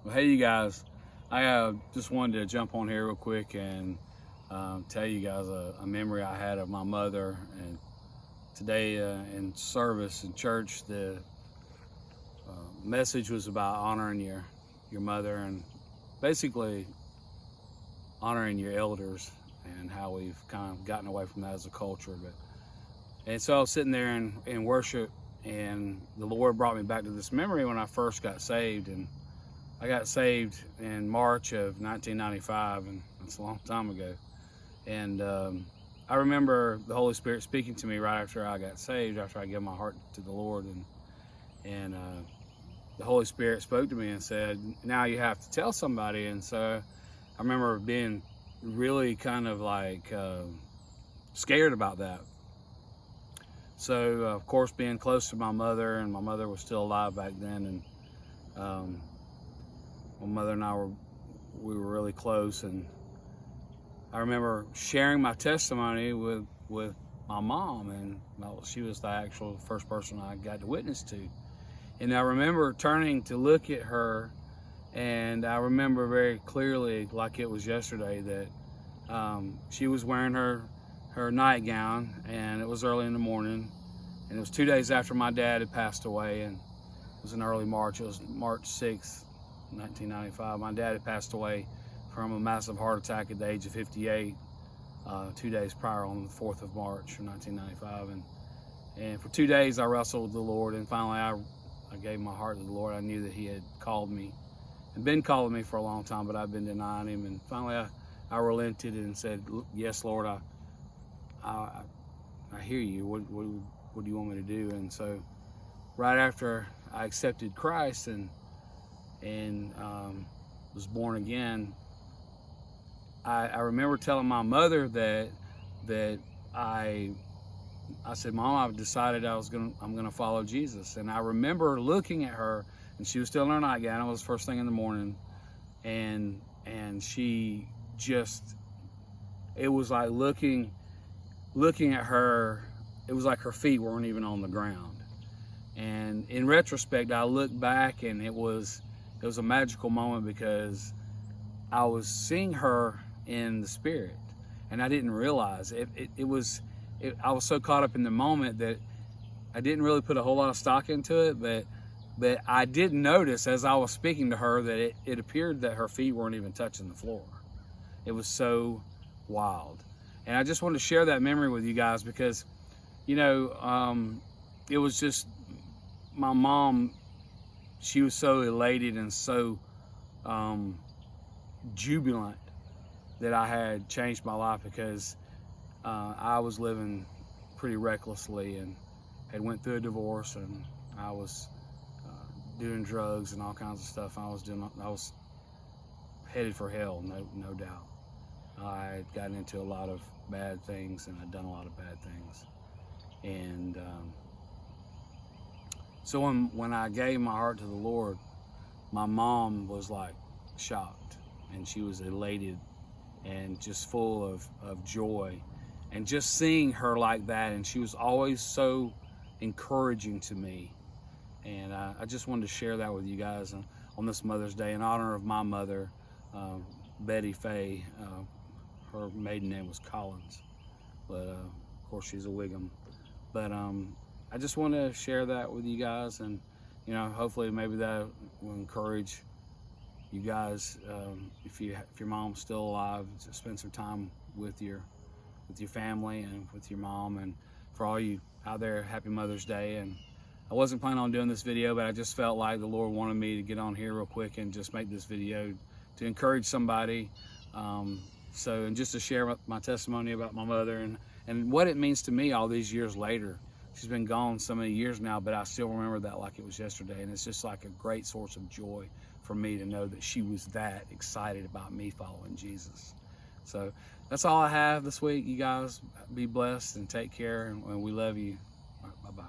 Well, hey, you guys. I just wanted to jump on here real quick and tell you guys a memory I had of my mother. And today in service in church, the message was about honoring your mother and basically honoring your elders and how we've kind of gotten away from that as a culture. And so I was sitting there in worship, and the Lord brought me back to this memory when I first got saved. And I got saved in March of 1995, and that's a long time ago. And I remember the Holy Spirit speaking to me right after I got saved, after I gave my heart to the Lord. And the Holy Spirit spoke to me and said, now you have to tell somebody. And so I remember being really kind of like scared about that. So, of course, being close to my mother, and my mother was still alive back then, and my mother and I we were really close. And I remember sharing my testimony with my mom, and she was the actual first person I got to witness to. And I remember turning to look at her, and I remember very clearly, like it was yesterday, that she was wearing her nightgown, and it was early in the morning, and it was 2 days after my dad had passed away, and it was in early March. It was March 6th, 1995. My dad had passed away from a massive heart attack at the age of 58, 2 days prior on the 4th of March of 1995. And for 2 days I wrestled with the Lord, and finally I gave my heart to the Lord. I knew that He had called me and been calling me for a long time, but I've been denying Him. And finally I relented and said, yes, Lord, I hear you. What do you want me to do? And so right after I accepted Christ and was born again, I remember telling my mother that I said, Mom, I've decided I'm gonna follow Jesus. And I remember looking at her, and she was still in her nightgown. It was first thing in the morning, and she just, it was like looking at her, it was like her feet weren't even on the ground. And in retrospect, I look back, and it was a magical moment, because I was seeing her in the spirit, and I didn't realize it. I was so caught up in the moment that I didn't really put a whole lot of stock into it, but I did notice as I was speaking to her that it appeared that her feet weren't even touching the floor. It was so wild. And I just wanted to share that memory with you guys, because, you know, it was just my mom. She was so elated and so jubilant that I had changed my life, because I was living pretty recklessly and had went through a divorce, and I was doing drugs and all kinds of stuff. I was headed for hell, no doubt. I had gotten into a lot of bad things, and I'd done a lot of bad things. And so when I gave my heart to the Lord, my mom was like shocked, and she was elated and just full of joy. And just seeing her like that, and she was always so encouraging to me. And I just wanted to share that with you guys on this Mother's Day in honor of my mother, Betty Fay. Her maiden name was Collins, but of course she's a Wiggum. But I just want to share that with you guys, and you know, hopefully maybe that will encourage you guys. If your mom's still alive, to spend some time with your family and with your mom. And for all you out there, happy Mother's Day. And I wasn't planning on doing this video, but I just felt like the Lord wanted me to get on here real quick and just make this video to encourage somebody. And just to share my testimony about my mother and what it means to me all these years later. She's been gone so many years now, but I still remember that like it was yesterday. And it's just like a great source of joy for me to know that she was that excited about me following Jesus. So that's all I have this week. You guys be blessed and take care, and we love you. Bye-bye.